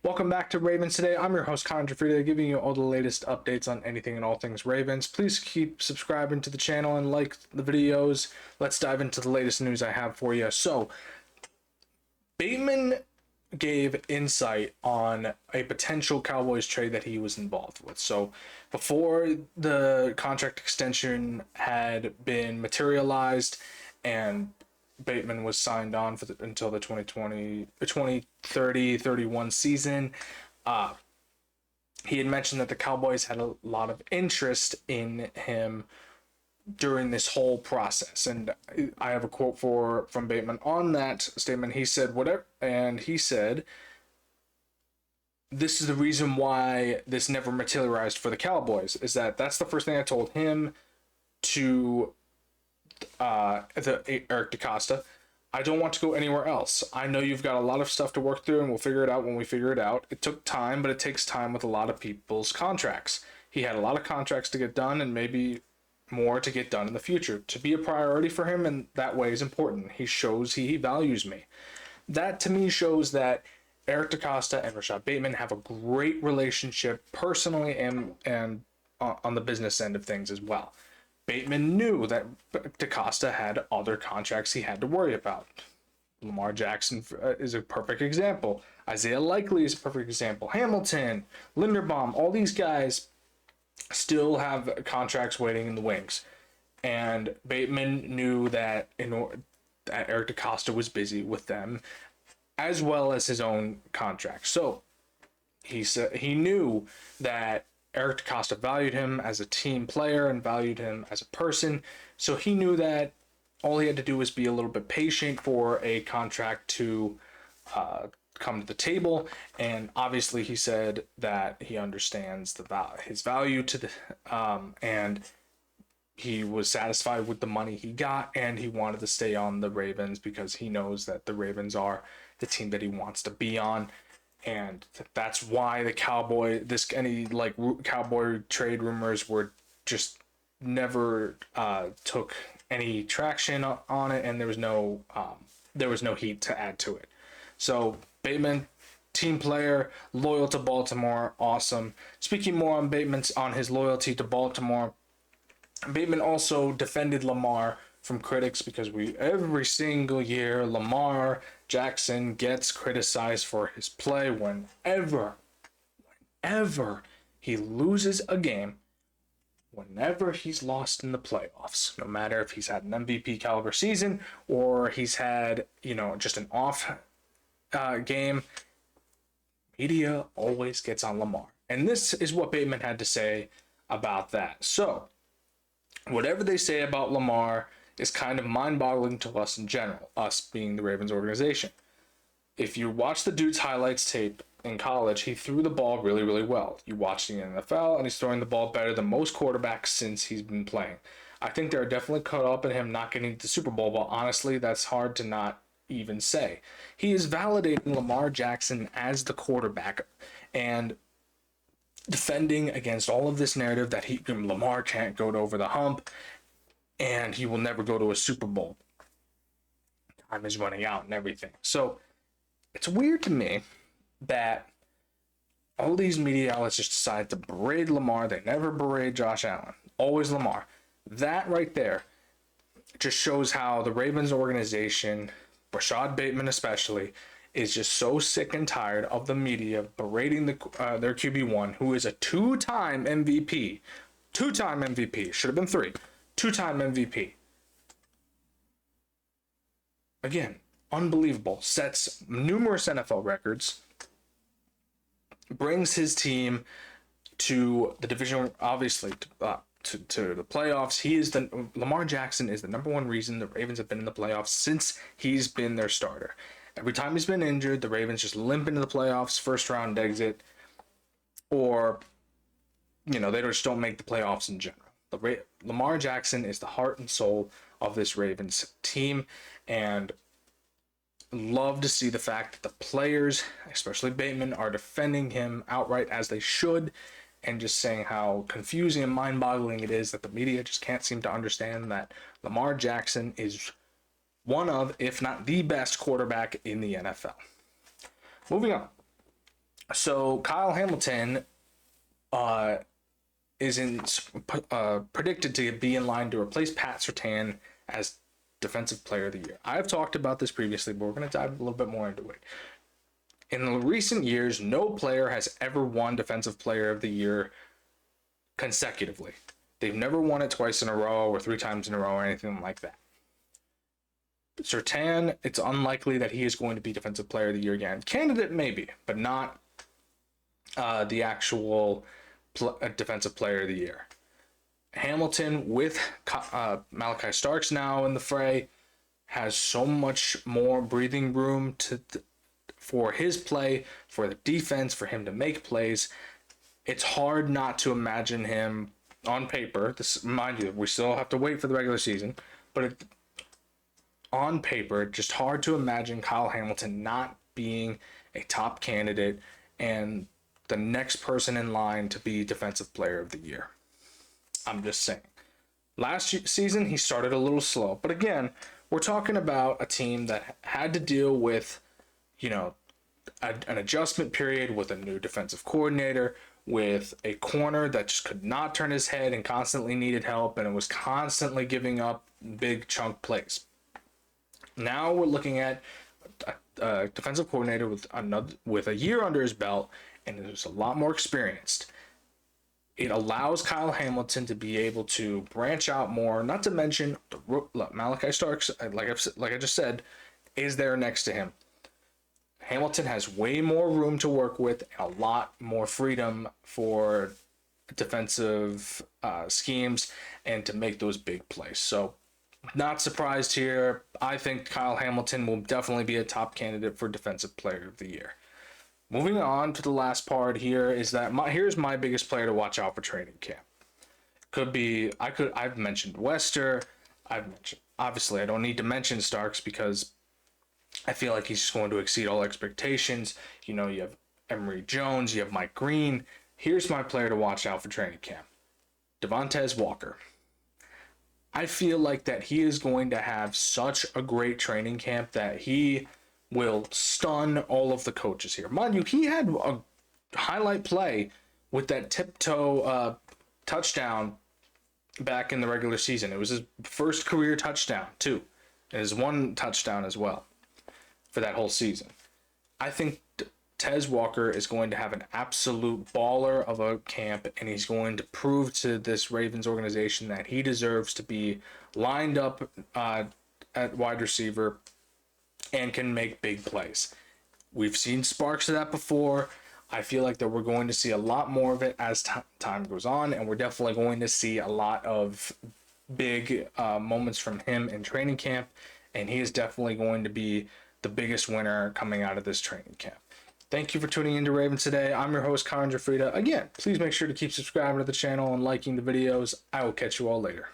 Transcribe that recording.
Welcome back to Ravens Today. I'm your host, Connor Gioffreda, giving you all the latest updates on anything and all things Ravens. Please keep subscribing to the channel and like the videos. Let's dive into the latest news I have for you. So, Bateman gave insight on a potential Cowboys trade that he was involved with. So, before the contract extension had been materialized and Bateman was signed on for until the 2031 season. He had mentioned that the Cowboys had a lot of interest in him during this whole process. And I have a quote from Bateman on that statement. He said, this is the reason why this never materialized for the Cowboys, is that's the first thing I told him to Eric DaCosta. I don't want to go anywhere else. I know you've got a lot of stuff to work through, and we'll figure it out when we figure it out. It took time, but it takes time with a lot of people's contracts. He had a lot of contracts to get done, and maybe more to get done in the future. To be a priority for him in that way is important. He shows he values me. That to me shows that Eric DaCosta and Rashod Bateman have a great relationship personally and on the business end of things as well. Bateman knew that DaCosta had other contracts he had to worry about. Lamar Jackson is a perfect example. Isaiah Likely is a perfect example. Hamilton, Linderbaum, all these guys still have contracts waiting in the wings. And Bateman knew that that Eric DaCosta was busy with them, as well as his own contract. So he knew that Eric DaCosta valued him as a team player and valued him as a person. So he knew that all he had to do was be a little bit patient for a contract to come to the table. And obviously he said that he understands his value to the and he was satisfied with the money he got, and he wanted to stay on the Ravens because he knows that the Ravens are the team that he wants to be on. And that's why the Cowboy trade rumors were just never took any traction on it, and there was no heat to add to it. So Bateman, team player, loyal to Baltimore, awesome. Speaking more on his loyalty to Baltimore, Bateman also defended Lamar from critics because every single year Lamar Jackson gets criticized for his play whenever he loses a game, whenever he's lost in the playoffs, no matter if he's had an MVP caliber season or he's had, just an off game, media always gets on Lamar. And this is what Bateman had to say about that. So, whatever they say about Lamar is kind of mind-boggling to us in general, us being the Ravens organization. If you watch the dude's highlights tape in college, he threw the ball really, really well. You watch the NFL, and he's throwing the ball better than most quarterbacks since he's been playing. I think they're definitely caught up in him not getting to the Super Bowl, but honestly, that's hard to not even say. He is validating Lamar Jackson as the quarterback and defending against all of this narrative that Lamar can't go over the hump and he will never go to a Super Bowl. Time is running out and everything. So it's weird to me that all these media outlets just decide to berate Lamar. They never berate Josh Allen. Always Lamar. That right there just shows how the Ravens organization, Rashod Bateman especially, is just so sick and tired of the media berating their QB1, who is a two-time MVP. Two-time MVP. Should have been three. Two-time MVP. Again, unbelievable. Sets numerous NFL records. Brings his team to the division, obviously, to the playoffs. Lamar Jackson is the number one reason the Ravens have been in the playoffs since he's been their starter. Every time he's been injured, the Ravens just limp into the playoffs, first round exit, or they just don't make the playoffs in general. Lamar Jackson is the heart and soul of this Ravens team, and love to see the fact that the players, especially Bateman, are defending him outright as they should, and just saying how confusing and mind-boggling it is that the media just can't seem to understand that Lamar Jackson is one of, if not the best quarterback in the NFL. Moving on. So Kyle Hamilton predicted to be in line to replace Pat Surtain as Defensive Player of the Year. I've talked about this previously, but we're going to dive a little bit more into it. In the recent years, no player has ever won Defensive Player of the Year consecutively. They've never won it twice in a row or 3 times in a row or anything like that. Surtain, it's unlikely that he is going to be Defensive Player of the Year again. Candidate, maybe, but not the actual Defensive Player of the Year. Hamilton, with Malachi Starks now in the fray, has so much more breathing room for his play, for the defense, for him to make plays. It's hard not to imagine him on paper. This, mind you, we still have to wait for the regular season, but on paper, just hard to imagine Kyle Hamilton not being a top candidate and the next person in line to be Defensive Player of the Year. I'm just saying. Last season, he started a little slow, but again, we're talking about a team that had to deal with, an adjustment period with a new defensive coordinator, with a corner that just could not turn his head and constantly needed help, and it was constantly giving up big chunk plays. Now we're looking at a defensive coordinator with a year under his belt, and is a lot more experienced. It allows Kyle Hamilton to be able to branch out more. Not to mention Malachi Starks, like I just said, is there next to him. Hamilton has way more room to work with, a lot more freedom for defensive schemes and to make those big plays. So, not surprised here. I think Kyle Hamilton will definitely be a top candidate for Defensive Player of the Year. Moving on to the last part here is that here's my biggest player to watch out for training camp. I've mentioned Wester. Obviously I don't need to mention Starks because I feel like he's just going to exceed all expectations. You have Emory Jones, you have Mike Green. Here's my player to watch out for training camp. Devontae Walker. I feel like that he is going to have such a great training camp that he will stun all of the coaches here. Mind you, he had a highlight play with that tiptoe touchdown back in the regular season. It was his first career touchdown, too. And his one touchdown as well for that whole season. I think Tez Walker is going to have an absolute baller of a camp, and he's going to prove to this Ravens organization that he deserves to be lined up at wide receiver and can make big plays. We've seen sparks of that before. I feel like that we're going to see a lot more of it as time goes on, and we're definitely going to see a lot of big moments from him in training camp, and he is definitely going to be the biggest winner coming out of this training camp. Thank you for tuning into Ravens today. I'm your host, Connor Gioffreda. Again, please make sure to keep subscribing to the channel and liking the videos. I will catch you all later.